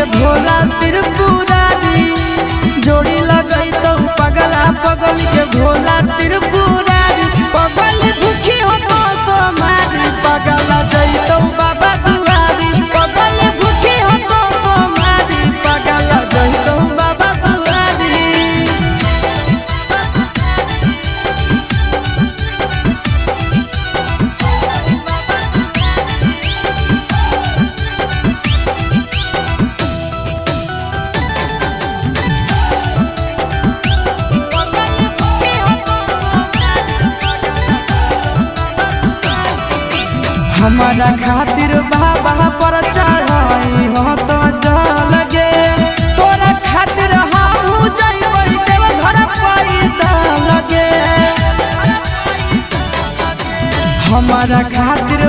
के भोला त्रिपुरारी जोड़ी लगई तो पगला पगल के भोला त्रिपुरारी पगल भूखी हो तो सोमारी पगला जई तो बाबा दुआरी पगल भूखी हो तो सोमारी पगला जई तो बाबा दुआरी। हमारा खातिर बाबा पर चढ़ाई हो तो जल गे तोरा खातिर हम जइबै देव घर पैदल गे। हमारा खातिर